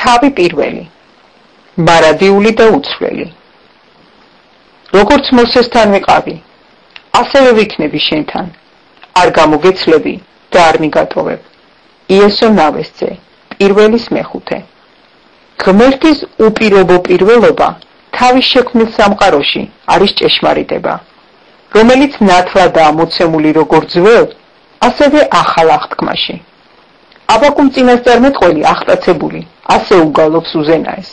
თავი პირველი, მარადიული და უცვლელი. როგორც მოსესთან ვიყავი, ასევე ვიქნები შენთან, არ გამოგეცლები და არ მიგატოვებ. იესო ნავესწე, პირველის მეხუთე. ღმერთის უპირობო პირველობა თავის შექმნილ სამყაროში არის ჭეშმარიტება, რომელიც ნათლადაა მოცემული როგორც ძველ, ასევე ახალ აღთქმაში. აბაკუმ წინასწარმეტყველი აღტაცებული ასე უგალობს უზენაეს.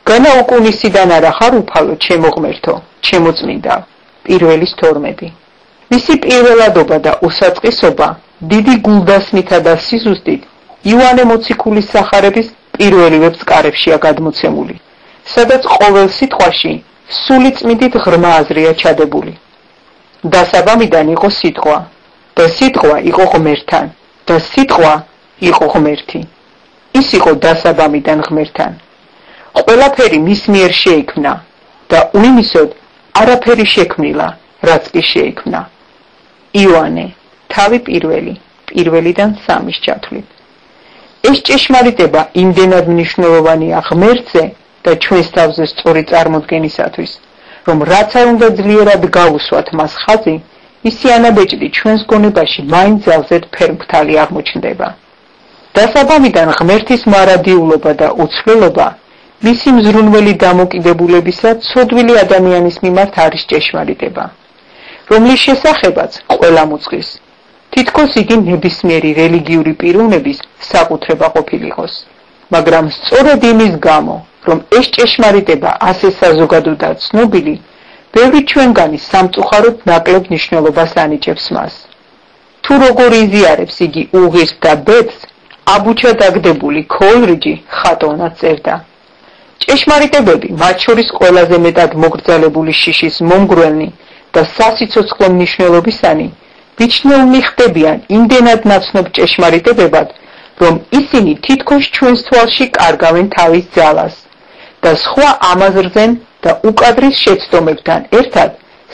განა უკუნისიდან არა ხარ უფალო ჩემო ღმერთო, ჩემო წმინდა. 1:12. მისი პირველადობა და უსაწყისობა დიდი გულდასმითა და სიზუსტით იოანე მოციქულის სახარების პირველივე ბზკარებშია გადმოცემული, სადაც ყოველ სიტყვაში სული წმინდით ღრმა აზრია ჩადებული. დასაბამიდან იყო სიტყვა და სიტყვა იყო ღმერთთან და სიტყვა იყო ღმერთი. ის იყო დასაბამიდან ღმერთთან. ყველაფერი მის მიერ შეიქმნა და უიმისოდ არაფერი შექმნილა, რაც კი შეიქმნა. იოანე, თავი პირველი, 1-დან 3-ის ჩათვლით. ეს ჭეშმარიტება იმდენად მნიშვნელოვანია ღმერთზე და ჩვენს თავზე სწორი წარმოდგენისათვის, რომ რაც არ უნდა ძლიერად გავუსვათ მას ხაზი, ისი ანაბეჭდი ჩვენს გონებაში მაინც ძალზედ ფერმფრთალი აღმოჩნდება. დასაბამიდან ღმერთის მარადიულობა და უცვლელობა მისი მზრუნველი დამოკიდებულებისა ცოდვილი ადამიანის მიმართ არის ჭეშმარიტება, რომლის შესახებაც ყველა მოწყის, თითქოს იგი ნებისმიერი რელიგიური პიროვნების საკუთრება ყოფილიყოს. მაგრამ სწორედ იმის გამო, რომ ეს ჭეშმარიტება ასე საზოგადოდაა ცნობილი, ბევრი ჩვენგანი სამწუხაროდ ნაკლებ მნიშვნელობას ანიჭებს მას. თუ როგორ იზიარებს იგი უღირს და ბედს, აბუჩა დაგდებული ქოულრიჯი ხატოვნად წერდა. ჭეშმარიტებები, მათ შორის ყველაზე მეტად მოგრძალებული შიშის მომგვრელნი და სასიცოცხლო მნიშვნელობისანი, მიჩნეულნი ხდებიან იმდენად ნაცნობ ჭეშმარიტებებად, რომ ისინი თითქოს ჩვენს თვალში კარგავენ თავის ძალას და სხვა ამაზრზენ და უკადრის შეცდომებთან ერთად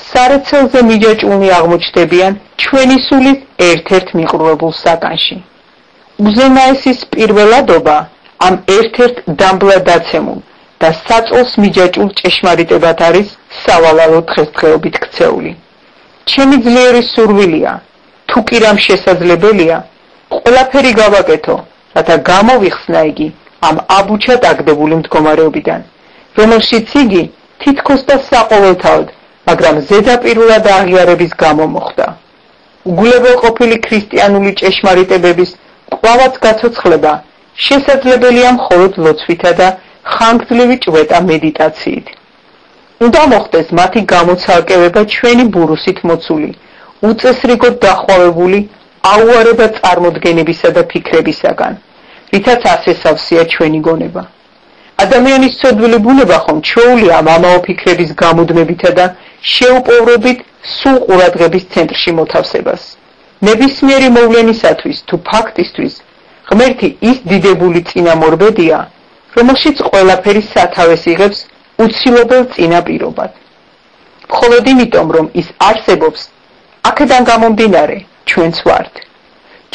სარეცელზე მიჯაჭვულნი აღმოჩნდებიან ჩვენი სულის ერთ-ერთ მიყრუებულ საგანში. უზენაესის პირველადობა ამ ერთ-ერთ დამბლად დაცემულ და საწოლს მიჯაჭვულ ჭეშმარიტებად არის სავალალო დღესდღეობით ქცეული. ჩემი ძლიერი სურვილია, თუ კი რამ შესაძლებელია, ყველაფერი გავაკეთო, რათა გამოვიხსნა იგი ამ აბუჩად აგდებული მდგომარეობიდან, რომელშიც იგი თითქოს და საყოველთაოდ, მაგრამ ზედაპირულად აღიარების გამო მოხვდა. უგულებელყოფილი ქრისტიანული ჭეშმარიტებების კვლავაც გაცოცხლება შესაძლებელია მხოლოდ ლოცვითა და ხანგრძლივი ჭვეტა მედიტაციით. უნდა მოხდეს მათი გამოცალკევება ჩვენი ბურუსით მოცული, უწესრიგოდ დახვავებული აუარება წარმოდგენებისა და ფიქრებისაგან, რითაც ასე სავსეა ჩვენი გონება. ადამიანის ცოდვილი ბუნება ხომ ჩვეულია ამაო ფიქრების გამუდმებითა და შეუპოვრობით სულ ყურადღების ცენტრში მოთავსებას. ნებისმიერი მოვლენისათვის თუ ფაქტისთვის ღმერთი ის დიდებული წინამორბედია, რომელშიც ყველაფერი სათავეს იღებს უცილობელ წინაპირობად. მხოლოდ იმიტომ, რომ ის არსებობს, აქედან გამომდინარე ჩვენც ვართ.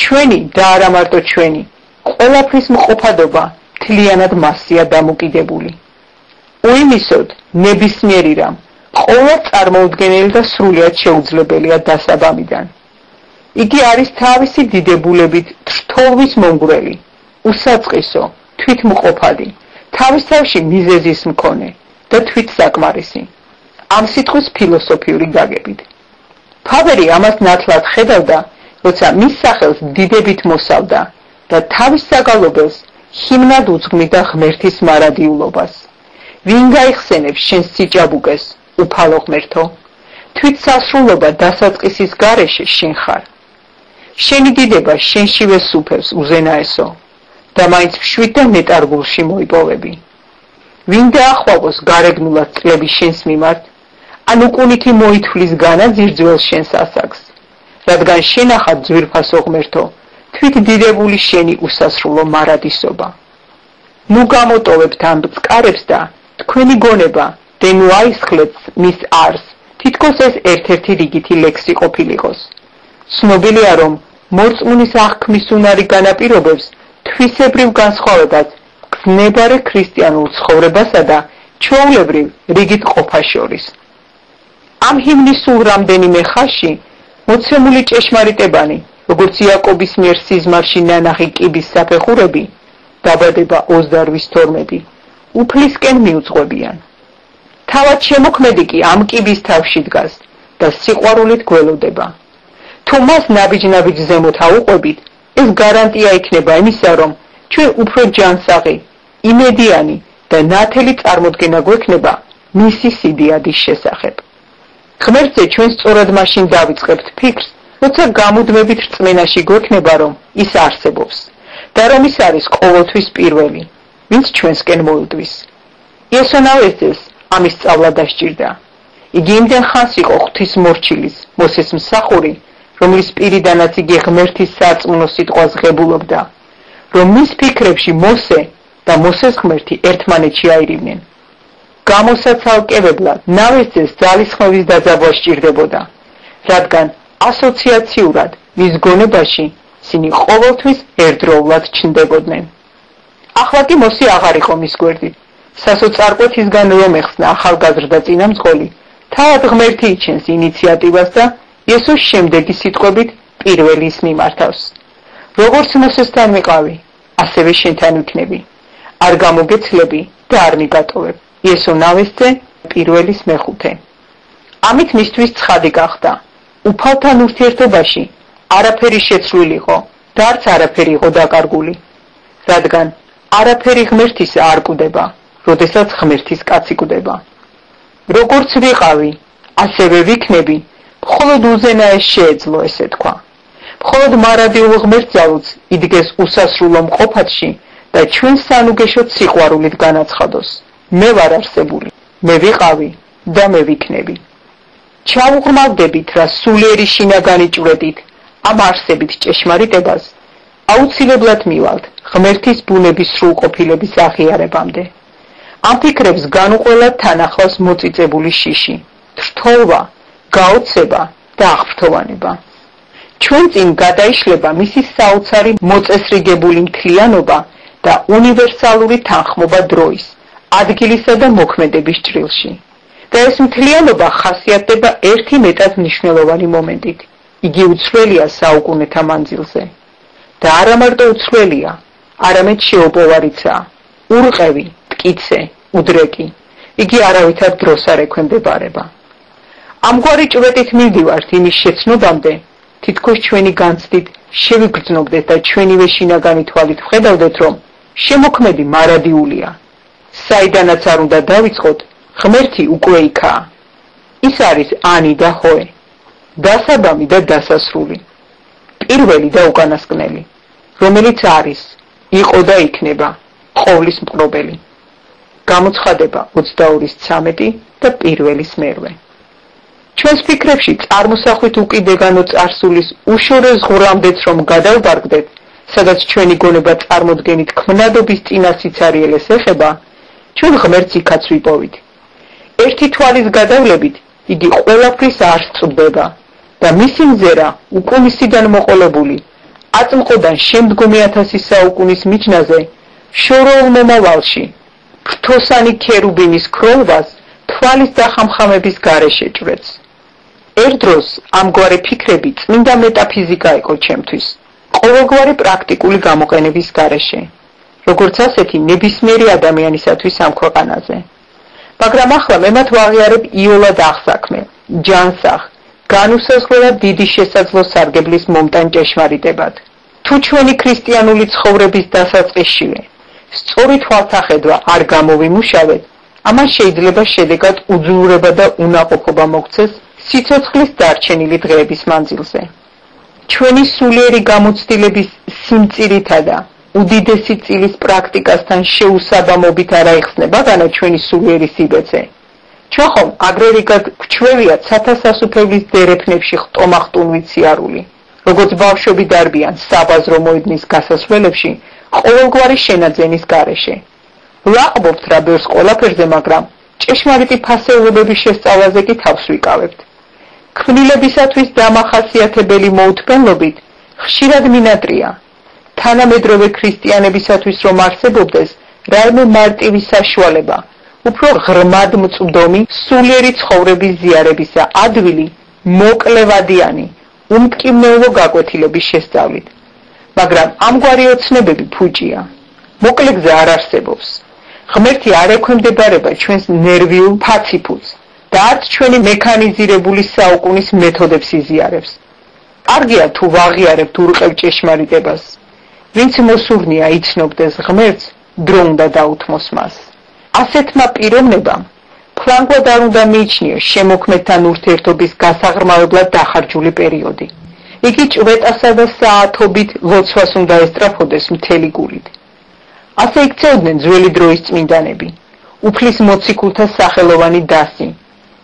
ჩვენი და არა მარტო ჩვენი, ყველაფრის მყოფადობა მთლიანად მასზეა დამოკიდებული. უიმისოდ, ნებისმიერი რამ, ყოველ წარმოუდგენელი და სრულიად შეუძლებელია დასაბამიდან. იგი არის თავისი დიდებულებით თრთოლვის მომგვრელი, უსაწყისო, თვითმყოფადი, თავის თავში მიზეზის მქონე და თვითსაკმარისი. ამ სიტყვის ფილოსოფიური გაგებით. ფავერი ამას ნათლად ხედავდა, როცა მის სახელს დიდებით მოსავდა და თავის საგალობელს ჰიმნად უძღვნიდა ღმერთის მარადიულობას. ვინ გაიხსენებს შენს სიჭაბუკეს, უფალო ღმერთო? თვითსასრულობა დასაწყისის გარეშე შენ ხარ. შენი დიდება შენშივე სუფევს უზენაესო და მაინც მშვიდ და ნეტარგულში მოიპოვები. ვინ დაახვალოს გარეგნულად წლები შენს მიმართ, ან უკუნითი მოითვლის განაძირძველ შენს ასაკს, რადგან შენახად ძვირფასო ღმერთო, თვით დიდებული შენი უსასრულო მარადისობა. ნუ გამოტოვებთ ამ ბწკარებს და თქვენი გონება და ნუ აისხლეთ მის არს, თითქოს ეს ერთ-ერთი რიგითი ლექსი ყოფილიყოს. ცნობილია, რომ მორწმუნის აღქმის უნარი განაპირობებს თვისებრივ განსხვავებას ნებარე ქრისტიანულ ცხოვრებასა და ჩვეულებრივ რიგით ყოფას შორის. ამ ჰიმნის სულ რამდენიმე ხაზში მოცემული ჭეშმარიტებანი, როგორც იაკობის მიერ სიზმარში ნანახი კიბის საფეხურები, დაბადება 28:12, უფლისკენ მიუძღვებიან. თავად შემოქმედი კი ამ კიბის თავში დგას და სიყვარულით გველოდება. თუ მას ნაბიჯ-ნაბიჯ ზემოთ აუყვებით, ეს გარანტია იქნება იმისა, რომ ჩვენ უფრო ჯანსაღი, იმედიანი და ნათელი წარმოდგენა გვექნება მისი სიდიადის შესახებ. ღმერთზე ჩვენ სწორად მაშინ დავიწყებთ ფიქრს, როცა გამუდმებით რწმენაში გვექნება, რომ ის არსებობს და რომ ის არის ყოველთვის პირველი, ვინც ჩვენსკენ მოუდვის. იესონავესძეს ამის სწავლა დასჭირდა. იგი იმდენ ხანს იყო ღვთისმორჩილის, მოსეს მსახური, რომლის პირიდანაც იგი ღმერთის სარწმუნო სიტყვას ღებულობდა, რომ მის ფიქრებში მოსე და მოსეს ღმერთი ერთმანეთში აირიდნენ. გამოსაცალკევებლად ნავესძეს ძალისხმევის დაძაბვა სჭირდებოდა, რადგან ასოციაციურად მის გონებაში ისინი ყოველთვის ერთდროულად ჩნდებოდნენ. ახლა კი მოსი აღარ იყო მის გვერდით. სასოწარკვეთისგან რომ ეხსნა ახალგაზრდა წინამძღოლი, თავად ღმერთი იჩენს ინიციატივას და იესოს შემდეგი სიტყვებით პირველის მიმართავს. როგორც მოსესთან ვიყავი, ასევე შენთან ვიქნები. არ გამოგეცლები და არ მიგატოვებ. იესონავესძე პირველის მეხუთე. ამით მისთვის ცხადი გახდა. უფალთან ურთიერთობაში არაფერი შეცვლილიყო და არც არაფერი იყო დაკარგული, რადგან არაფერი ღმერთისა არ კვდება, როდესაც ღმერთის კაცი კვდება. როგორც ვიყავი, ასევე ვიქნები, მხოლოდ უზენაეს შეეძლო ესე თქვა. მხოლოდ მარადიულ ღმერთზალუც იდგეს უსასრულო მყოფადში და ჩვენ სანუგეშოდ სიყვარულით განაცხადოს. მე ვარ არსებული, მე ვიყავი და მე ვიქნები. ჩავუღრმავდებით, რა სულიერი შინაგანი ჭვრეტით ამ არსებით ჭეშმარიტებას აუცილებლად მივალთ ღმერთის ბუნების სრულყოფილების აღიარებამდე. ამ ფიქრებს განუყველად თან ახლავს მოწიწებული შიში, თრთოლვა, გაოცება და აღფრთოვანება. ჩვენ წინ გადაიშლება მისი საოცარი მოწესრიგებული მთლიანობა და უნივერსალური თანხმობა დროის, ადგილისა და მოქმედების ჭრილში. და ეს მთლიანობა ხასიათდება ერთი მეტად მნიშვნელოვანი მომენტით. იგი უცვლელია საუკუნეთა მანძილზე. და არა მარტო უცვლელია, არამედ შეუპოვარიცაა, ურყევი, მტკიცე, უდრეკი. იგი არავითარ დროს არ ექვემდებარება. ამგვარი ჭვრეტით მივდივართ იმის შეცნობამდე, თითქოს ჩვენი განცდით შევიგრძნობდეთ და ჩვენივე შინაგანი თვალით ვხედავდეთ, რომ შემოქმედი მარადიულია. საიდანაც არ უნდა დავიწყოთ, ღმერთი უკვე იქაა. ის არის ანი და ჰოე, დასაბამი და დასასრული, პირველი და უკანასკნელი, რომელიც არის, იყო და იქნება, ყოვლის მკვლობელი. გამოცხადება 22:13 და 1:1. ჩვენს ფიქრებში წარმოსახვით უკიდეგანო წარსულის უშორეს ღურამდეც რომ გადავბარგდეთ, სადაც ჩვენი გონება წარმოდგენით ქმნადობის წინა სიცარიელეს ეხება, ჩვენ ღმერთს იქაც ვიპოვით. ერთი თვალის გადავლებით იგი ყველაფრის არს წვდება და მისი მზერა უკუნისიდან მოყოლებული აწმყოდან შემდგომი 1000 საუკუნის მიჯნაზე შორეულ მომავალში ფრთოსანი ქერუბინის ქროლვას თვალის დახამხამების გარეშე ჭვრეტს. ერთდროს ამგვარი ფიქრები წმინდა მეტაფიზიკა იყო ჩემთვის, ყოველგვარი პრაქტიკული გამოყენების გარეშე, როგორც ასეთი ნებისმიერი ადამიანისათვის ამ ქვეყანაზე. მაგრამ ახლა მე მათ ვაღიარებ იოლად აღსაქმე, ჯანსაღ, განუსაზღვრელად დიდი შესაძლო სარგებლის მომტან ჭეშმარიტებად. თუ ჩვენი ქრისტიანული ცხოვრების დასაწყისშივე სწორი თვალთახედვა არ გამოვიმუშავეთ, ამან შეიძლება შედეგად უძულურება და უნაყოფობა მოგვცეს სიცოცხლის დარჩენილი დღეების მანძილზე. ჩვენი სულიერი გამოცდილების სიმწირითა და უდიდესი წილის პრაქტიკასთან შეუსაბამობით არ აიხსნება განა ჩვენი სულიერი სიბეცე. ჩვენ ხომ აგრერიგად გვჩვევიათ სათავსასუფევლის დერეფნებში ხტომახტუნვით სიარული, როგორც ბავშვები დარბიან საბაზრო მოედნის გასასვლელებში ყოველგვარი შენაძენის გარეშე. ვაყბობთ რა ბევრს ყველაფერზე, მაგრამ ჭეშმარიტი ფასეულობების შესწავლაზე კი თავს ვიკავებთ. ქმნილებისათვის დამახასიათებელი მოუთმენლობით ხშირად მინატრია, თანამედროვე ქრისტიანებისათვის რომ არსებობდეს რაიმე მარტივი საშუალება, უფრო ღრმად მწვდომი სულიერი ცხოვრების ზიარებისა ადვილი, მოკლევადიანი, უმტკივნეულო გაკვეთილების შესწავლით. მაგრამ ამგვარი ოცნებები ფუჭია. მოკლე გზა არ არსებობს. ღმერთი არ ექვემდებარება ჩვენს ნერვიულ ფაციფულს და არც ჩვენი მექანიზირებული საუკუნის მეთოდებს იზიარებს. კარგია თუ ვაღიარებთ ურყევ ჭეშმარიტებას. ვინც მოსურნია იცნობდეს ღმერთს, დრო უნდა დაუთმოს მას. ასეთმა პიროვნებამ ფლანგად არ უნდა მიიჩნიოს შემოქმედთან ურთიერთობის გასაღრმავებლად დახარჯული პერიოდი. იგი ჭვეტასა და საათობით ლოცვას უნდა ესწრაფოდეს მთელი გულით. ასე იქცეოდნენ ძველი დროის წმინდანები, უფლის მოციქულთა სახელოვანი დასი,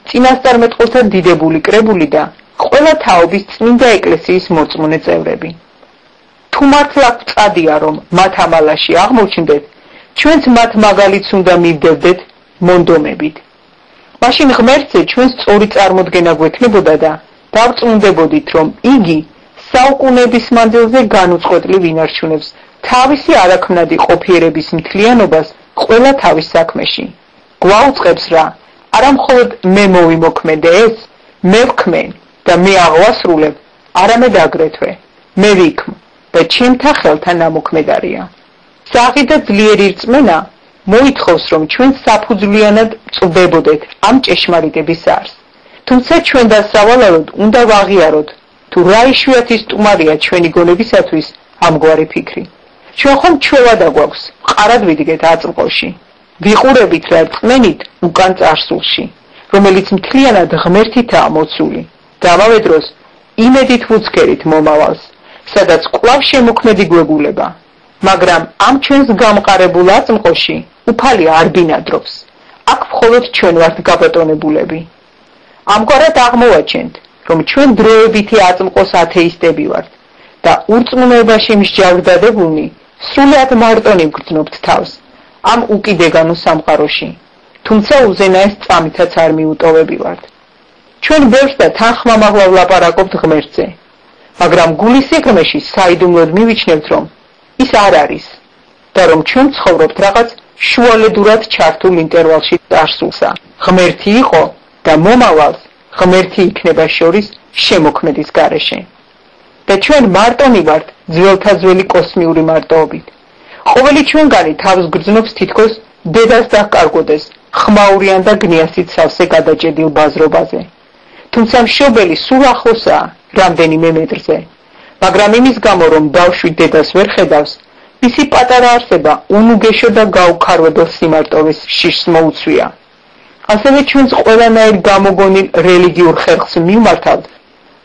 წინასწარმეტყველთა დიდებული კრებული და ყველა თაობის წმინდა ეკლესიის მორწმუნე წევრები. თუ მართლა გვწადია, რომ მათ ამალაში აღმოჩნდეთ, ჩვენც მათ მაგალითს უნდა მივდევდეთ მონდომებით. მაშინ ღმერთზე ჩვენს სწორი წარმოდგენა გვექნებოდა და დავწუნდებოდით, რომ იგი საუკუნეების მანძილზე განუწყვეტლი ვინარჩუნებს თავისი არაქმნადი ყოფიერების მთლიანობას ყველა თავის საქმეში. გვაუწყებს რა, არა მხოლოდ მე მოვიმოქმედე ეს, მე ვქმენ და მე აღვასრულებ, არამედ აგრეთვე მე ვიქმ და ჩემთა ხელთან ამოქმედარია. საღი და ძლიერი რწმენა მოითხოვს, რომ ჩვენ საფუძვლიანად წვდებოდეთ ამ ჭეშმარიტების არს. თუმცა ჩვენ დასავალალოდ უნდა ვაღიაროთ, თუ რა იშვიათი სტუმარია ჩვენი გონებისათვის ამგვარი ფიქრი. ჩვენ ხომ ჩვევადა გვაქვს, მყარად ვიდგეთ აწმყოში. ვიყურებით რა რწმენით უკან წარსულში, რომელიც მთლიანად ღმერთითაა მოცული და ამავე დროს იმედით ვუცქერით მომავალს, სადაც კვლავ შემოქმედი გვეგულება. მაგრამ ამ ჩვენს გამყარებულ აწმყოში უფალი არ ბინადრობს. აქ მხოლოდ ჩვენ ვართ გაბატონებულები. ამგვარად აღმოვაჩენთ, რომ ჩვენ დროებითი აწმყოს ათეისტები ვართ და ურწმუნოებაში მსჯავრდადებულნი სრულად მარტონი ვგრძნობთ თავს ამ უკიდეგანო სამყაროში, თუმცა უზენაეს წამითაც არ მიუტოვებივართ. ჩვენ ბევრს და თანხმამაღლა ვლაპარაკობთ ღმერთზე, მაგრამ გულის სიღრმეში საიდუმლოდ მივიჩნევთ, რომ ის არ არის და რომ ჩვენ ცხოვრობთ რაღაც შუალედურად ჩართულ ინტერვალში წარსულსა. ღმერთი იყო და მომავალს ღმერთი იქნება შორის შემოქმედის გარეშე. და ჩვენ მარტონი ვართ ძველთა ძველი კოსმიური მარტოობით. ყოველი ჩვენგანი თავს გრძნობს თითქოს დედას დაკარგოდეს ხმაურიან და გნიასით სავსე გადაჭედილ ბაზრობაზე. თუმცა მშობელი სულ ახლოსაა რამდენიმე მეტრზე. მაგრამ იმის გამო, რომ ბავშვი დედას ვერ ხედავს, მისი პატარა არსება უნუგეშო და გაუქარვებელ სიმარტოვის შიშს მოუცვია. ასევე ჩვენს ყველანაირ გამოგონილ რელიგიურ ხერხს მივმართავთ,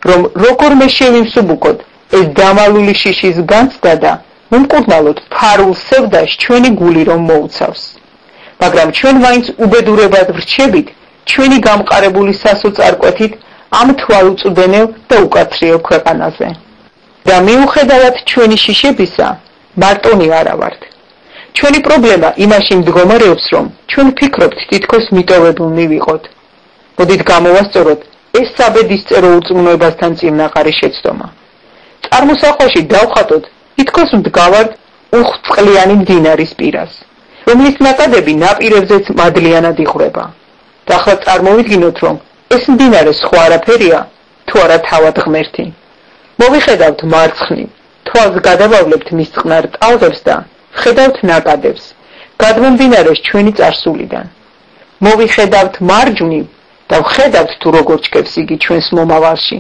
რომ როგორმე შევიმსუბუქოთ ეს დამალული შიშის განცდა და უმკურნალოდ ფარულ სევდას ჩვენი გული რომ მოუცავს. მაგრამ ჩვენ მაინც უბედურებად ვრჩებით ჩვენი გამყარებული სასოწარკვეთით ამ თვალუწვდენელ და უკაცრიელ ქვეყანაზე. და მიუხედავად ჩვენი შიშებისა, მარტონი არა ვართ. ჩვენი პრობლემა იმაში მდგომარეობს, რომ ჩვენ ვფიქრობთ თითქოს მიტოვებულნი ვიყოთ. მოდით გამოვასწოროთ ეს საბედისწერო ურწმუნოებასთან წინაყარი შეცდომა. წარმოსახვაში დავხატოთ თითქოს მდგავართ უხვწყლიანი მდინარის პირას, რომლის ნაკადები ნაპირებზეც მადლიანად იღვრება. და ახლა წარმოვიდგინოთ, რომ ეს მდინარე სხვა არაფერია, თუ არა თავად ღმერთი. მოვიხედავთ მარცხნივ, თვალს გადავავლებთ მის წყნარ ტალღებს და ხედავთ ნაკადებს, გადმომდინარეს ჩვენი წარსულიდან. მოვიხედავთ მარჯვნივ და ვხედავთ თუ როგორ ჩქებს იგი ჩვენს მომავალში.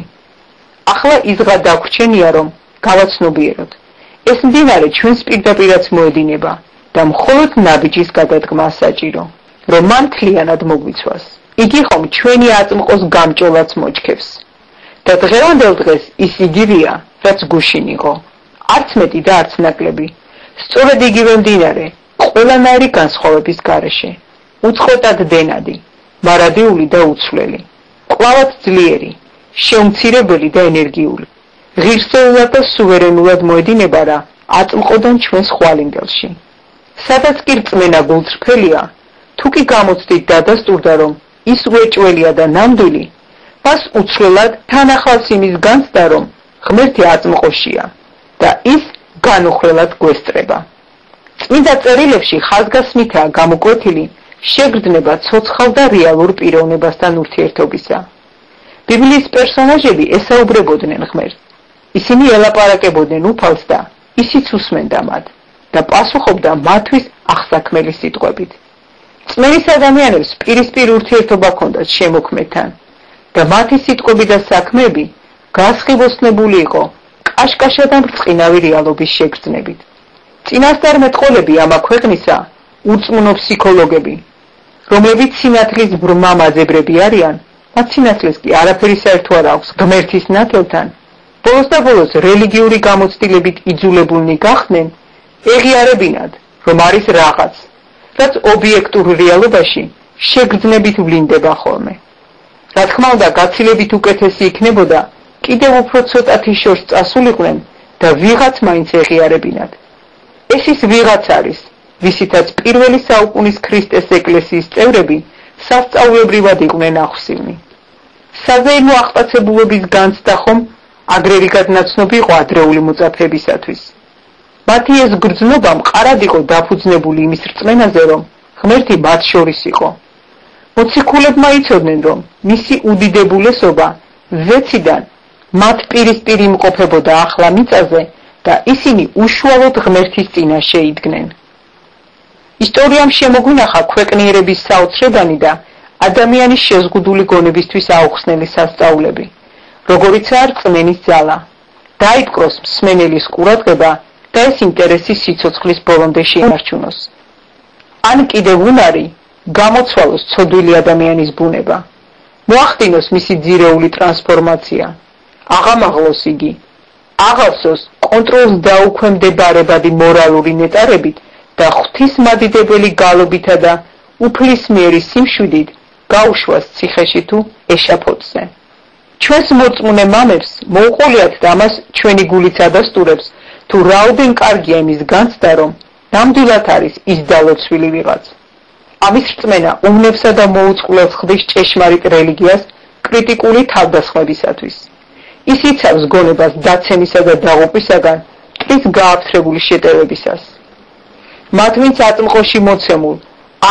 ახლა იზღა დაგვრჩენია, რომ გავაცნობიეროთ. ეს მდინარე ჩვენს პირდაპირაც მოედინება და მხოლოდ ნაბიჯის გადადგმა საჭირო, რომ მან მთლიანად მოგვიცვას. იგი ხომ ჩვენი აწმყოს გამჭოლაც მოჩქებს. და დღევანდელ დღეს ის იგივეა, რაც გუშინ იყო. არც მეტი და არც ნაკლები. სწორედ იგივე მდინარე, ყველანაირი განსხვავების გარეშე. უწყოტად დენადი, მარადიული და უცვლელი. კვლავად ძლიერი, შეუმცირებელი და ენერგიული. ღირსეულად და სუვერენულად მოედინება რა აწმყოდან ჩვენს ხვალინგელში. სადაც კი რწმენა გულწრფელია, თუ კი გამოცდით დადასტურდა, რომ ის უეჭველია და ნამდვილი, მას უცვლელად თანახავს იმის განცდა, რომ ღმერთი აწმყოშია და ის განუხრელად გვესწრება. წმინდა წერილებში ხაზგასმითაა გამოკვეთილი შეგრძნება ცოცხალ და რეალურ პიროვნებასთან ურთიერთობისა. ბიბლიის პერსონაჟები ესაუბრებოდნენ ღმერთს. ისინი ელაპარაკებოდნენ უფალს და ისიც უსმენდა მათ და პასუხობდა მათთვის აღსაქმელი სიტყვებით. წმენის ადამიანებს პირისპირ ურთიერთობა ჰქონდათ შემოქმედთან და მათი სიტყვები და საქმეები გასხივოსნებული იყო კაშკაშა და ბრწყინავი რეალობის შეგრძნებით. წინასწარმეტყველები ამა ქვეყნისა ურწმუნო ფსიქოლოგები, რომლებიც სინათლის ბრმა მაძებრები არიან, მათ სინათლეს კი არაფერი საერთო არ აქვს ღმერთის ნათელთან, ბოლოს და ბოლოს რელიგიური გამოცდილებით იძულებულნი გახდნენ ეღიარებინათ, რომ არის რაღაც, რაც ობიექტურ რეალობაში შეგრძნებით ვლინდება ხოლმე. რა თქმა უნდა, გაცილებით უკეთესი იქნებოდა კიდევ უფრო ცოტათი შორს წასულიყვნენ და ვიღაც მაინც ეღიარებინათ. ეს ის ვიღაც არის, ვისითაც პირველი საუკუნის ქრისტეს ეკლესიის წევრები სასწაულებრივად იყვნენ ახსნილნი. საზეიმო აღტაცებულობის განცდა ხომ აგრევი გადნაცნობი იყო ადრეული მოწაფეებისათვის. მათი ეს გრძნობა მყარად იყო დაფუძნებული იმის რწმენაზე, რომ ღმერთი მათ შორის იყო. მოციქულებმა იცოდნენ, რომ მისი უდიდებულესობა ზეციდან მათ პირისპირ იმყოფებოდა ახლა მიწაზე და ისინი უშუალოდ ღმერთის წინაშე იდგნენ. ისტორიამ შემოგვინახა ქვეყნიერების საოცრებანი და ადამიანის შეზღუდული გონებისთვის აუხსნელი სასწაულები, როგორიცაა რწმენის ძალა, დაიპყროს მსმენელის ყურადღება და ეს ინტერესი სიცოცხლის ბოლომდე შეინარჩუნოს. ან კიდევ უნარი გამოცვალოს ცოდვილი ადამიანის ბუნება, მოახდინოს მისი ძირეული ტრანსფორმაცია, აღამაღლოს იგი, აღავსოს კონტროლს დაუქვემდებარებადი მორალური ნეტარებით და ღვთისმადიდებელი გალობითა და უფლისმიერი სიმშვიდით გაუშვას ციხეში თუ ეშაფოთზე. ჩვენს მორწმუნე მამებს მოუყოლიათ და ამას ჩვენი გულიც ადასტურებს, თუ რაოდენ კარგია იმის განცდა, რომ ნამდვილად არის ის დალოცვილი ვიღაც. ამის რწმენა უმნებსა და მოუწყვლელს ხდის ჭეშმარიტ რელიგიას კრიტიკული თავდასხმებისათვის. ის იცავს გონებას დაცემისა და დაღუპვისაგან მტრის გააფთრებული შეტევებისას. მათ ვინც აწმყოში მოცემულ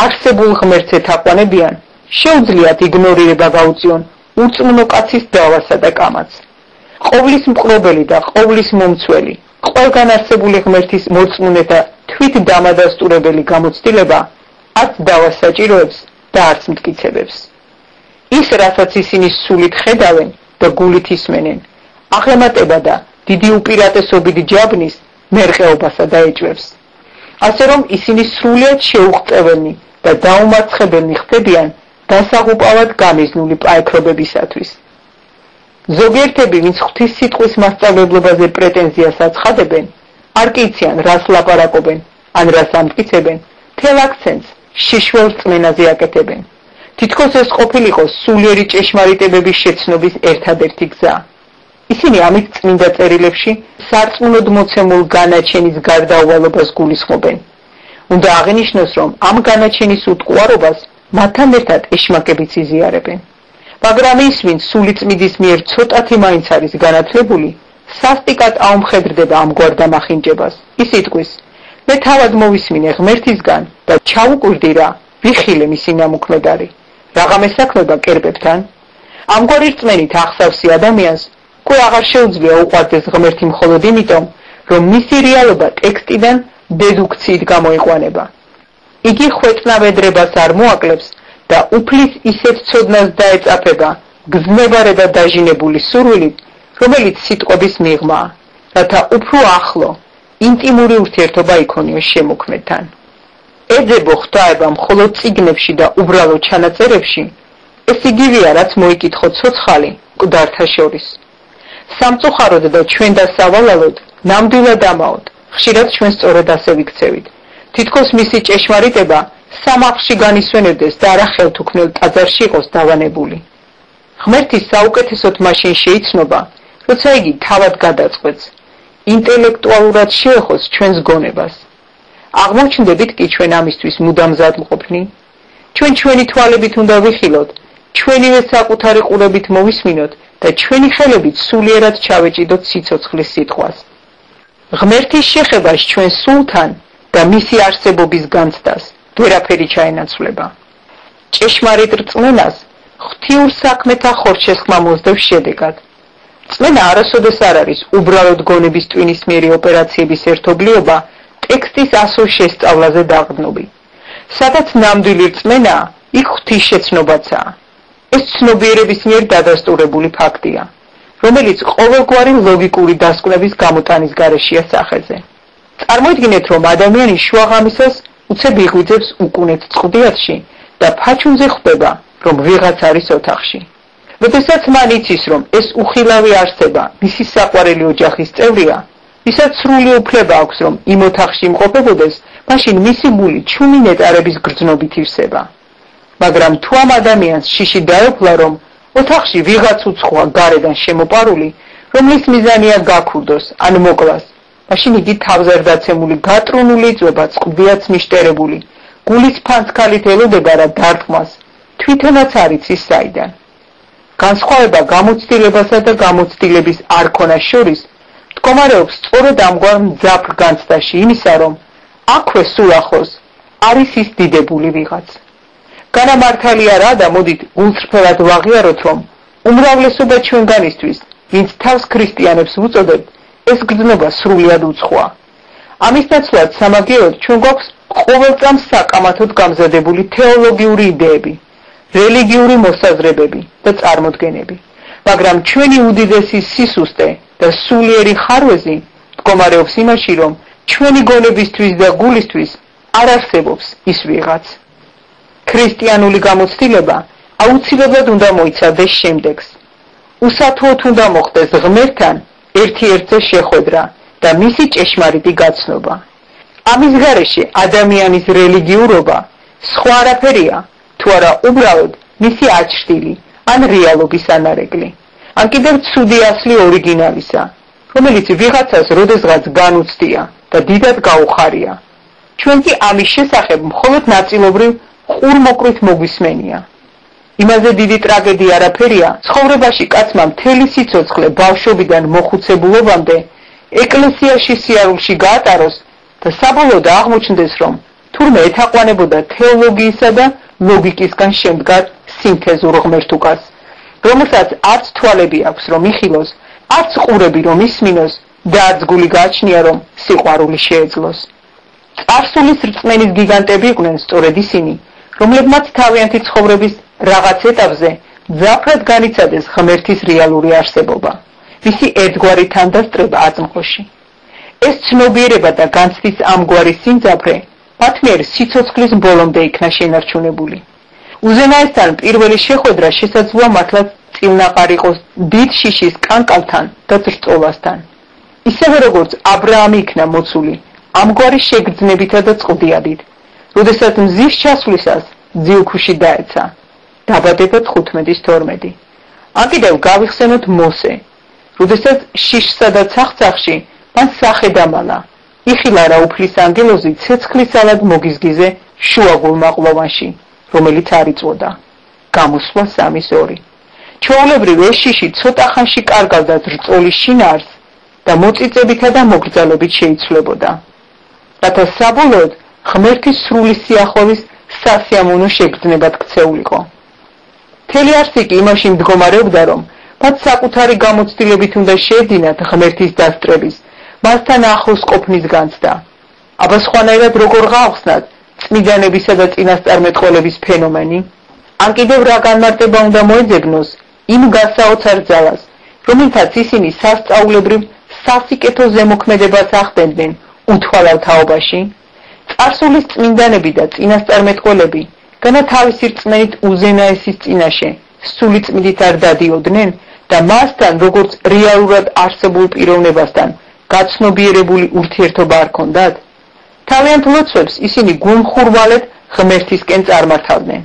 არსებულ ღმერთს ეთაყვანებიან, შეუძლიათ იგნორირება გაუწიონ ურწმუნო კაცის დავასა და კამაც. ყოვლის მყრობელი და ყოვლის მომცველი, ყველგან არსებული ღმერთის მორწმუნეთა თვით დამადასტურებელი გამოცდილება არც დავას საჭიროებს და არც მტკიცებებს. ის, რასაც ისინი სულით ხედავენ და გულით ისმენენ, აღემატება და დიდი უპირატესობით ჯაბნის მერყეობასა დაეჭვებს. ასე რომ ისინი სრულიად შეუღწეველნი და დაუმარცხებელნი ხდებიან დასაღუპავად გამიზნული პაექრობებისათვის. ზოგიერთები, ვინც ღვთის სიტყვის მასწავლებლობაზე პრეტენზიას აცხადებენ, არ კი იციან, რას ლაპარაკობენ, ან რას ამტკიცებენ, მთელ აქცენტს შიშველ რწმენაზე აკეთებენ. თითქოს ეს ყოფილიყო სულიერი ჭეშმარიტებების შეცნობის ერთადერთი გზა. ისინი ამით წმინდა წერილებში სარწმუნოდ მოცემულ განაჩენის გარდაუვალობას გულისხმობენ. უნდა აღინიშნოს, რომ ამ განაჩენის უტყუარობას მათთან ერთად ეშმაკებიც იზიარებენ. მაგრამ ის, ვინც სული წმინდის მიერ ცოტათი მაინც არის განათლებული, სასტიკად აუმხედრდება ამგვარ დამახინჯებას. ის იტყვის, მე თავად მოვისმინე ღმერთისგან და ჩავუკვირდი რა, ვიხილე მისი ნამუქმედარი. რაღა მესაქმება კერპებთან? ამგვარი რწმენით ახსავსი ადამიანს უკვე აღარ შეუძლია უყვარდეს ღმერთი მხოლოდ იმიტომ, რომ მისი რეალობა ტექსტიდან დედუქციით გამოიყვანება. იგი ხვეწნავედრებას არ მოაკლებს და უფლის ისეთ ცოდნას დაეწაფება გზნებარე და დაჟინებული სურვილით, რომელიც სიტყვების მიღმაა, რათა უფრო ახლო, ინტიმური ურთიერთობა იქონიოს შემოქმედთან. ეძებო ღვთაება მხოლოდ წიგნებში და უბრალო ჩანაწერებში, ეს იგივეა, რაც მოიკითხო ცოცხალი მკვდართა შორის. სამწუხაროდ და ჩვენ დასავალალოდ, ნამდვილად ამაოდ, ხშირად ჩვენ სწორედ ასე ვიქცევით. თითქოს მისი ჭეშმარიტება სამარხში განისვენებდეს და არა ხელთუქმნელ ტაძარში იყოს დავანებული. ღმერთი საუკეთესოდ მაშინ შეიცნობა, როცა იგი თავად გადაწყვეტს, ინტელექტუალურად შეეხოს ჩვენს გონებას. აღმოჩნდებით კი ჩვენ ამისთვის მუდამ მზადმყოფნი? ჩვენ ჩვენი თვალებით უნდა ვიხილოთ, ჩვენივე საკუთარი ყურებით მოვისმინოთ და ჩვენი ხელებით სულიერად ჩავეჭიდოთ სიცოცხლის სიტყვას. ღმერთის შეხებას ჩვენ სულთან და მისი არსებობის განცდას ვერაფერი ჩაენაცვლება. ჭეშმარიტ რწმენას ღვთიურ საქმეთა ხორცშესხმა მოსდევს შედეგად. რწმენა არასოდეს არ არის უბრალოდ გონების ტვინისმიერი ოპერაციების ერთობლიობა ტექსტის ასო შესწავლაზე დაყრდნობი. სადაც ნამდვილი რწმენაა, იქ ღვთისშეცნობაცაა. ეს ცნობიერების მიერ დადასტურებული ფაქტია, რომელიც ყოველგვარი ლოგიკური დასკვნების გამოტანის გარეშეა სახეზე. წარმოიდგინეთ, რომ ადამიანი შუაღამისას უცებ იღვიძებს უკუნეთ წყდიათში და ფაჩუნზე ხვდება, რომ ვიღაც არის ოთახში. როდესაც მან იცის, რომ ეს უხილავი არსება მისი საყვარელი ოჯახის წევრია, ვისაც სრული უფლება აქვს, რომ იმ ოთახში იმყოფებოდეს, მაშინ მისი გული ჩუმი ნეტარების გრძნობით ივსება. მაგრამ თუ ამ ადამიანს შიში დაეუფლა, რომ ოთახში ვიღაც უცხოა გარედან შემოპარული, რომლის მიზანია გაქურდოს ან მოკლას, მაშინ იგი თავზარდაცემული გატრუნული იწვება წყდიათს მიშტერებული, გულის ფანცქალით ელოდება რა დარტყმას, თვითონაც არ იცის საიდან. განსხვავება გამოცდილებასა და გამოცდილების არქონას შორის მდგომარეობს სწორედ ამგვარ მძაფრ განცდაში იმისა, რომ აქვე სულ ახლოს არის ის დიდებული ვიღაც. განამართალია რა და მოდით გულწრფელად ვაღიაროთ, რომ უმრავლესობა ჩვენგანისთვის, ვინც თავს ქრისტიანებს ვუწოდებთ, ეს გრძნობა სრულიად უცხოა. ამის ნაცვლად სამაგიეროდ ჩვენ გვაქვს ყოველწამს საკამათოდ გამზადებული თეოლოგიური იდეები, რელიგიური მოსაზრებები და წარმოდგენები, მაგრამ ჩვენი უდიდესი სისუსტე და სულიერი ხარვეზი მდგომარეობს იმაში, რომ ჩვენი გონებისთვის და გულისთვის არ არსებობს ის ვიღაც. ქრისტიანული გამოცდილება აუცილებლად უნდა მოიცავდეს შემდეგს. უსათუოდ უნდა მოხდეს ღმერთთან ერთ-ერთზე შეხვედრა და მისი ჭეშმარიტი გაცნობა. ამის გარეშე ადამიანის რელიგიურობა სხვა არაფერია, თუ არა უბრალოდ მისი აჩრდილი ან რეალობის ანარეგლი. ან კიდევ ცუდი ასლი ორიგინალისა, რომელიც ვიღაცას როდესღაც განუცდია და დიდად გაუხარია. ჩვენ კი ამის შესახებ მხოლოდ ნაწილობრივ ყურმოყრით მოგვისმენია. იმაზე დიდი ტრაგედია არაფერია, ცხოვრებაში კაცმა მთელი სიცოცხლე ბავშვობიდან მოხუცებულობამდე ეკლესიაში სიარულში გაატაროს და საბოლოოდ აღმოჩნდეს, რომ თურმე ეთაყვანებოდა თეოლოგიისა და ლოგიკისგან შემდგარ სინთეზურ ღმერთუკას, რომელსაც არც თვალები აქვს, რომ იხილოს, არც ყურები, რომ ისმინოს და არც გული გააჩნია, რომ სიყვარული შეეძლოს. წარსულის რწმენის გიგანტები იყვნენ სწორედ ისინი, რომლებმაც თავიანთი ცხოვრების რაღაც ეტაპზე მძაფრად განიცადეს ღმერთის რეალური არსებობა, მისი ერთგვარი თანდასწრება აწმყოში. ეს ცნობიერება და განცდის ამგვარი სიმძაფრე მათ მიერ სიცოცხლის ბოლომდე იქნა შენარჩუნებული. უზენაესთან პირველი შეხვედრა შესაძლოა მართლაც წილნაყარ იყოს დიდ შიშის კანკალთან და ძრწოლასთან. ისევე როგორც აბრაამი იქნა მოცული ამგვარი შეგრძნებითა და წყდიადით, როდესაც მზის ჩასვლისას ძილქუში დაეცა. დაბადება 15:12. ან კიდევ გავიხსენოთ მოსე, როდესაც შიშსა და ცახცახში მან სახე დამალა, იხილა რა უფლის ანგელოზი ცეცხლისალად მოგიზგიზე შუაგულმა ყლოვანში, რომელიც არ იწვოდა. გამოსვლა 3:2. ჩვეულებრივ ეს შიში ცოტა ხანში კარგავდა ძრწოლის შინაარსს და მოწიწებითა და მოგრძალობით შეიცვლებოდა, რათა საბოლოოდ ღმერთის სრული სიახლოვის სასიამოვნო შეგრძნებად ქცეულიყო. მთელი არსი კი იმაში მდგომარეობდა, რომ მათ საკუთარი გამოცდილებით უნდა შეეძინათ ღმერთის დასწრების, მასთან ახლოს ყოფნის განცდა. აბა სხვანაირად როგორ გავხსნათ წმიდანებისა და წინასწარმეტყველების ფენომენი? ან კიდევ რა განმარტება უნდა მოეძებნოს იმ გასაოცარ ძალას, რომელთაც ისინი სასწაულებრივ სასიკეთო ზემოქმედებას ახდენდნენ უთვალავ თაობაში? წარსულის წმინდანები და წინასწარმეტყველები განა თავისი რწმენით უზენაესის წინაშე სული წმიდით არ დადიოდნენ და მასთან როგორც რეალურად არსებულ პიროვნებასთან გაცნობიერებული ურთიერთობა არ ჰქონდათ? თავიანთ ლოცვებს ისინი გულმხურვალედ ღმერთისკენ წარმართავდნენ.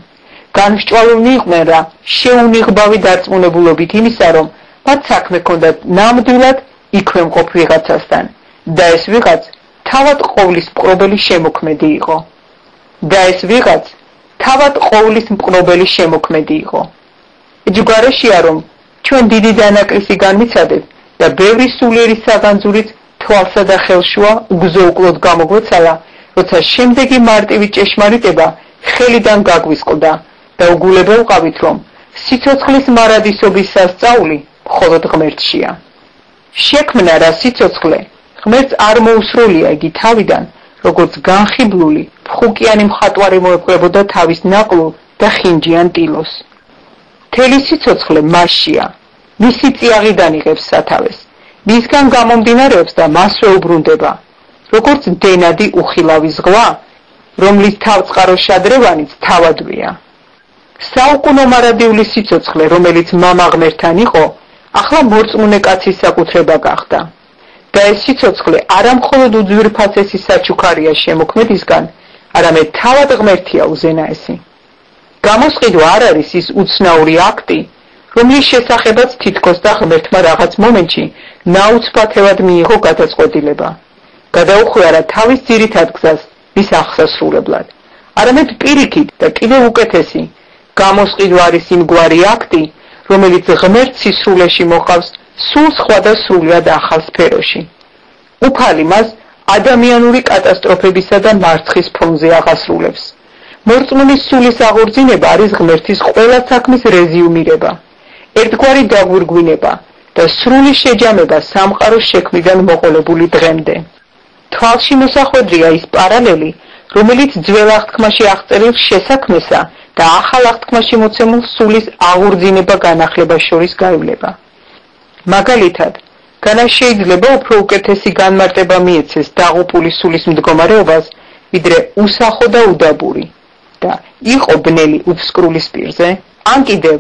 განსჭვალულნი იყვნენ რა შეუნიღბავი დარწმუნებულობით იმისა, რომ მათ საქმე ჰქონდათ ნამდვილად იქვე მყოფ ვიღაცასთან და ეს ვიღაც თავად ყოვლის მყრობელი შემოქმედი იყო. ეჯგარეშია, რომ ჩვენ დიდი დანაკლისი განვიცადეთ და ბევრი სულიერი საგანძურით თვალსა და ხელშუა უგზო-უკლოდ გამოგვეცალა როცა შემდეგი მარტივი ჭეშმარიტება ხელიდან გაგვისყდა და უგულება ვყავით, რომ სიცოცხლის მარადისობის სასწაული მხოლოდ ღმერთშია. შექმნა რა სიცოცხლე ღმერთს არ მოუსროლია იგი თავიდან, როგორც განხიბლული, ფხუკიანი მხატვარი მოეპყრებოდა თავის ნაკლულ და ხინჯიან ტილოს. მთელი სიცოცხლე მასშია, მისი წიაღიდან იღებს სათავეს, მისგან გამომდინარეობს და მასვე უბრუნდება, როგორც დენადი უხილავი ზღვა, რომლის თავწყარო შადრევანიც თავადვეა. საუკუნო მარადიული სიცოცხლე, რომელიც მამა ღმერთთან იყო, ახლა მორწმუნე კაცის საკუთრება გახდა. და ეს სიცოცხლე არა მხოლოდ უძვირფასესი საჩუქარია შემოქმედისგან, არამედ თავად ღმერთია უზენაესი. გამოსყიდვა არ არის ის უცნაური აქტი, რომლის შესახებაც თითქოს და ღმერთმა რაღაც მომენტში ნაუცბათევად მიიღო გადაწყვეტილება. გადაუხვიარა თავის ძირითად გზას მის აღსასრულებლად, არამედ პირიქით და კიდევ უკეთესი, გამოსყიდვა არის იმგვარი აქტი, რომელიც ღმერთს სისრულეში მოყავს სულ სხვა და სრულიად ახალ სფეროში. უფალი მას ადამიანური კატასტროფებისა და მარცხის ფონზე აღასრულებს. მორწმუნის სულის აღორძინება არის ღმერთის ყველა საქმის რეზიუმირება, ერთგვარი დაგვირგვინება და სრული შეჯამება სამყაროს შექმნიდან მოყოლებული დღემდე. თვალში მოსახვედრია ის პარალელი, რომელიც ძველ აღთქმაში აღწერილ შესაქმესა და ახალ აღთქმაში მოცემულ სულის აღორძინება განახლებას შორის გაივლება. მაგალითად, განა შეიძლება უფრო უკეთესი განმარტება მიეცეს დაღუპული სულის მდგომარეობას, ვიდრე უსახო და უდაბური და იყო ბნელი უფსკრულის პირზე, ან კიდევ,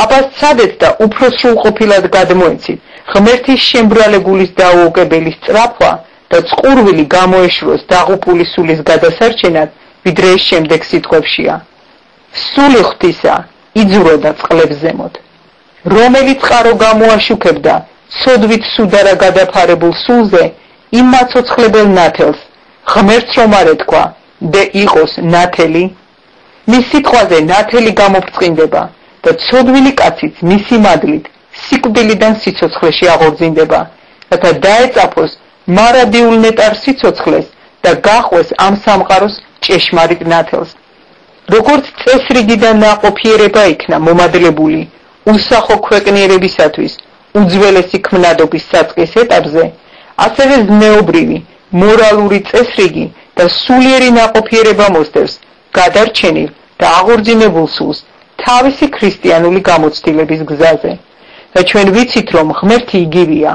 აბა სცადეთ და უფრო სრულყოფილად გადმოეცით ღმერთის შემბრალე გულის დაუოკებელი სწრაფვა და წყურვილი გამოეშროს დაღუპული სულის გადასარჩენად, ვიდრე ეს შემდეგ სიტყვებშია. სული ღვთისა იძუროდა წყლებს ზემოთ. რომელიც წყარო გამოაშუქებდა ცოდვით სუდარა გადაფარებულ სულზე იმ მაცოცხლებელ ნათელს, ღმერთს რომ არ ეთქვა და იყოს ნათელი, მის სიტყვაზე ნათელი გამოფრწყინდება და ცოდვილი კაციც მისი მადლით სიკვდილიდან სიცოცხლეში აღორძინდება, რათა დაეწაფოს მარადიულ ნეტარ სიცოცხლეს და გახვეს ამ სამყაროს ჭეშმარიტ ნათელს. როგორც წესრიგი და ნაყოფიერება იქნა მომადლებული უსახო ქვეყნიერებისათვის უძველესი ქმნადობის საწყის ეტაპზე, ასევე ზნეობრივი, მორალური წესრიგი და სულიერი ნაყოფიერება მოსდევს გადარჩენილ და აღორძინებულ სულს თავისი ქრისტიანული გამოცდილების გზაზე. და ჩვენ ვიცით, რომ ღმერთი იგივეა.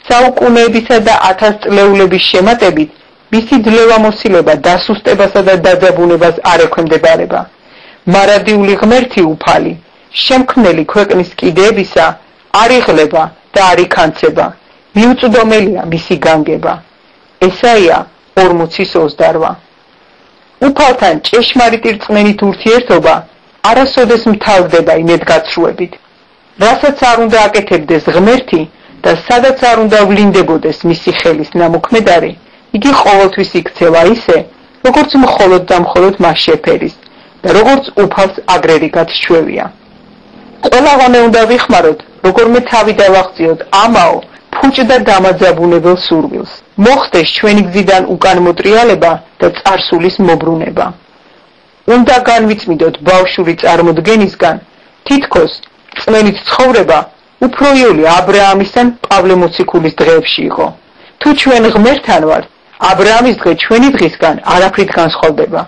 საუკუნეებისა და ათასწლეულების შემატებით მისი ძლევამოსილება დასუსტებასა და დაძაბუნებას არ ექვემდებარება. მარადიული ღმერთი უფალი, შემქმნელი ქვეყნის კიდეებისა, არ იღლება და არ იქანცება, მიუწვდომელია მისი განგება. ესაია 40:28. უფალთან ჭეშმარიტი რწმენით ურთიერთობა არასოდეს მთავრდება იმედგაცრუებით, რასაც არ უნდა აკეთებდეს ღმერთი და სადაც არ უნდა ვლინდებოდეს მისი ხელის ნამოქმედარი, იგი ყოველთვის იქცევა ისე, როგორც მხოლოდ და მხოლოდ მას შეფერის და როგორც უფალს აგრერიგად ჩვევია. ყველაღანე უნდა ვიხმაროთ, როგორმე თავი დავაღწიოთ ამაო ფუჭ და დამაძაბუნებელ სურვილს. მოხდეს ჩვენი გზიდან უკან მოტრიალება და წარსულის მობრუნება. უნდა განვიწმინდოთ ბავშვური წარმოდგენისგან, თითქოს წმენით ცხოვრება უფრო იოლი აბრაამისთან პავლე მოციქულის დღეებში იყო. თუ ჩვენ ღმერთთან ვართ, აბრაამის დღე ჩვენი დღისგან არაფრით განსხვავდება.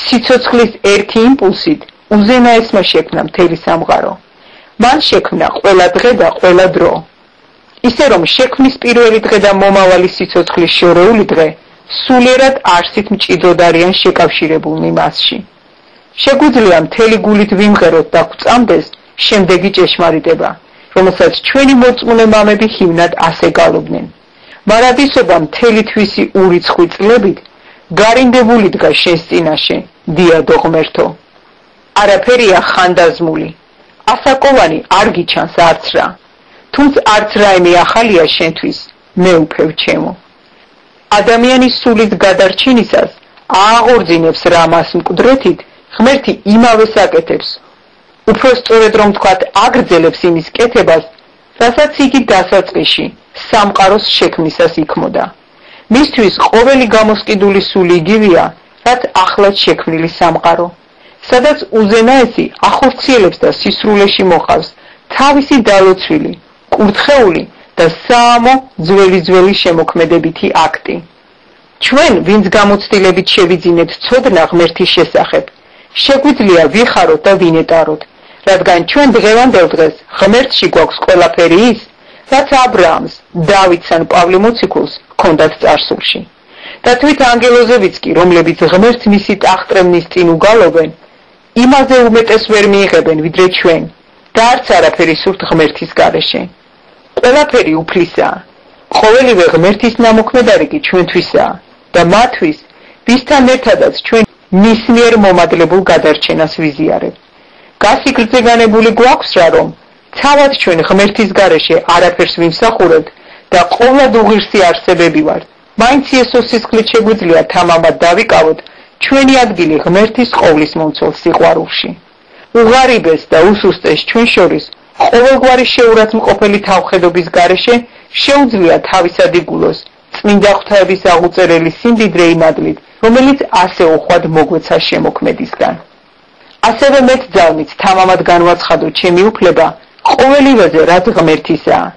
სიცოცხლის ერთი იმპულსით უზენაესმა შექმნა მთელი სამყარო. მან შექმნა ყველა დღე და ყველა დრო. ისე რომ შექმნის პირველი დღე და მომავალი სიცოცხლის შორეული დღე სულიერად არსით მჭიდროდ არიან შეკავშირებულნი მასში. შეგვიძლია მთელი გულით ვიმღეროთ და გვწამდეს შემდეგი ჭეშმარიტება, რომელსაც ჩვენი მორწმუნე მამები ჰიმნად ასე გალობდნენ. მარადისობა მთელი თვისი ურიცხვი წლებით გარინდებული დგას შენს წინაშე, დიადო ღმერთო. არაფერია ხანდაზმული, ასაკოვანი არ გიჩანს არც რა, თუმცა არც რაიმე ახალია შენთვის, მე უფევ ჩემო. ადამიანის სულის გადარჩენისას აღორძინებს რა მას მკვდრეთით, ღმერთი იმავეს აკეთებს, უფრო სწორედ რომ თქვათ აგრძელებს იმის კეთებას, რასაც იგი დასაწყისში სამყაროს შექმნისას იქმოდა. მისთვის ყოველი გამოსყიდული სული იგივეა, რაც ახლად შექმნილი სამყარო, სადაც უზენაესი ახორციელებს და სისრულეში მოყავს თავისი დალოცვილი, კურთხეული და საამო ძველი შემოქმედებითი აქტი. ჩვენ, ვინც გამოცდილებით შევიძინეთ ცოდნა ღმერთის შესახებ, შეგვიძლია ვიხაროთ და ვინეტაროთ, რადგან ჩვენ დღევანდელ დღეს ღმერთში გვაქვს ყველაფერი ის, რაც აბრაამს, დავითს ან პავლე მოციქულს ჰქონდათ წარსულში. და თვით ანგელოზებიც კი, რომლებიც ღმერთს მისი ტახტრევნის წინ უგალობენ, იმაზე უმეტეს ვერ მიიღებენ, ვიდრე ჩვენ და არც არაფერი სურთ ღმერთის გარეშე. ყველაფერი უფლისაა. ყოველივე ღმერთის ნამოქმედარი კი ჩვენთვისაა და მათთვის, ვისთან ერთადაც ჩვენ მის მიერ მომადლებულ გადარჩენას ვიზიარებთ. გასიგრძე განებული გვაქვს რა, რომ ცალად ჩვენ ღმერთის გარეშე არაფერს ვიმსახურებთ და ყოვლად უღირსი არსებები ვართ. მაინც იესოს სისხლით შეგვიძლია თამამად დავიკავოთ ჩვენი ადგილი ღმერთის ყოვლის მომცველ სიყვარულში. უღარიბეს და უსუსტეს ჩვენ შორის ყოველგვარი შეურაცხმყოფელი თავხედობის გარეშე შეუძლია თავისად იგულოს წმინდა ღვთაების აღუწერელი სიმდიდრე იმადლით, რომელიც ასე უხვად მოგვეცა შემოქმედისგან. ასევე მეც ძალმით თამამად განვაცხადო ჩემი უფლება ყოველივეზე, რაც ღმერთისაა,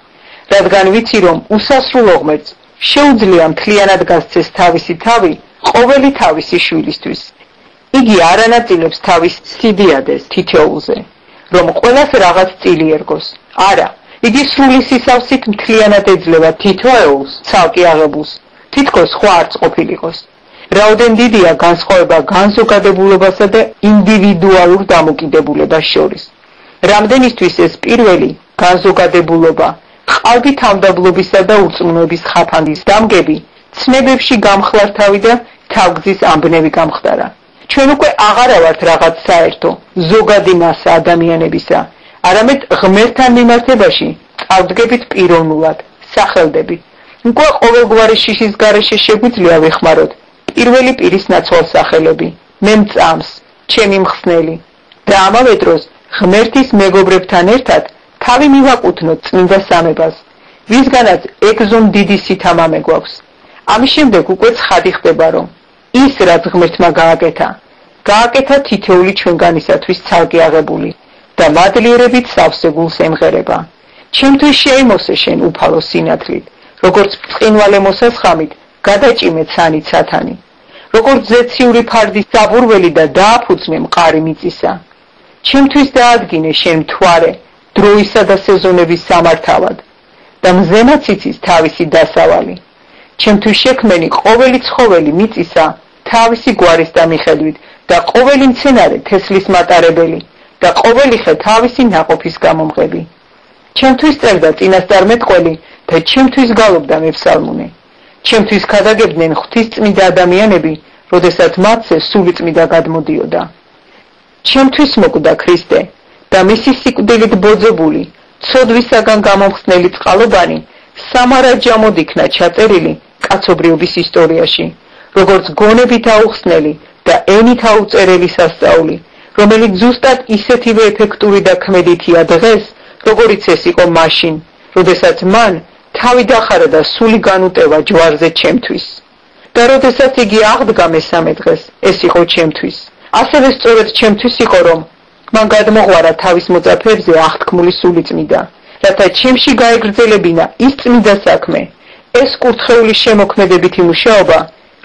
რადგან ვიცი, რომ უსასრულო ღმერთს შეუძლია მთლიანად გასცეს თავისი თავი ყოველი თავისი შვილისთვის. იგი არ ანაწილებს თავის სიდიადეს თითოეულზე, რომ ყველას რაღაც წილი ერგოს. არა, იგი სრული სისავსით მთლიანად ეძლევა თითოეულს, ცალკე აღებულს, თითქოს სხვა არც ყოფილიყოს. რაოდენ დიდია განსხვავება განზოგადებულობასა და ინდივიდუალურ დამოკიდებულებას შორის. რამდენისთვის ეს პირველი განზოგადებულობა ყალბი თავდაბლობისა და ურწმუნოების ხაფანდის დამგები ცნებებში გამხლართავი და თავგზის ამბნევი გამხდარა. ჩვენ უკვე აღარა ვართ რაღაც საერთო, ზოგადი მასა ადამიანებისა, არამედ ღმერთთან მიმართებაში წავდგებით პიროვნულად, სახელდებით. უკვე ყოველგვარი შიშის გარეშე შეგვიძლია ვეხმაროთ პირველი პირის ნაცვალსახელები, მე მწამს, ჩემი მხსნელი და ამავე დროს ღმერთის მეგობრებთან ერთად თავი მივაკუთვნოთ წმინდა სამებას, ვისგანაც ეგზომ დიდი სითამამე გვაქვს. ამის შემდეგ უკვე ცხადი ხდება, რომ ის, რაც ღმერთმა გააკეთა თითოეული ჩვენგანისათვის ცალკე აღებული და მადლიერებით სავსე გულს ემღერება. ჩემთვის შეიმოსე შენ უფალო სინათლით, როგორც ბრწყინვალე მოსასხამით გადაჭიმე ცანით სათანი, როგორც ზეციური ფარდის საბურველი და დააფუძნე მყარი მიწისა. ჩემთვის დაადგინე შენ მთვარე, დროისა და სეზონების სამართავად და მზემაც იცის თავისი დასავალი. ჩემთვის შექმენი ყოველი ცხოველი მიწისა თავისი გვარის და მიხედვით და ყოველი მცენარე თესლის მატარებელი და ყოველი ხე თავისი ნაყოფის გამომღები. ჩემთვის წერდა წინასწარმეტყველი და ჩემთვის გალობდა მეფსალმუნე. ჩემთვის ქადაგებდნენ ღვთისწმინდა ადამიანები, როდესაც მათზე სული წმიდა გადმოდიოდა. ჩემთვის მოკვდა ქრისტე და მისი სიკვდილით ბოძებული, ცოდვისაგან გამომხსნელი წყალობანი სამარაჯამოდ იქნა ჩაწერილი კაცობრიობის ისტორიაში, როგორც გონებით აუხსნელი და ენით აუწერელი სასწაული, რომელიც ზუსტად ისეთივე ეფექტური და ქმედითია დღეს, როგორიც ეს იყო მაშინ, როდესაც მან თავი დახარა და სული განუტევა ჯვარზე ჩემთვის. და როდესაც იგი აღდგა მესამე დღეს, ეს იყო ჩემთვის. ასევე სწორედ ჩემთვის იყო, რომ მან გადმოღვარა თავის მოწაფეებზე აღთქმული სული წმიდა, რათა ჩემში გაეგრძელებინა ის წმიდა საქმე, ეს კურთხეული შემოქმედებითი მუშაობა,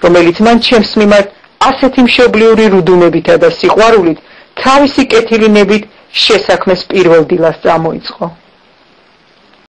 რომელიც მან ჩემს მიმართ ასეთი მშობლიური რუდუნებითა და სიყვარულით თავისი კეთილინებით შესაქმეს პირველ დილას წამოიწყო.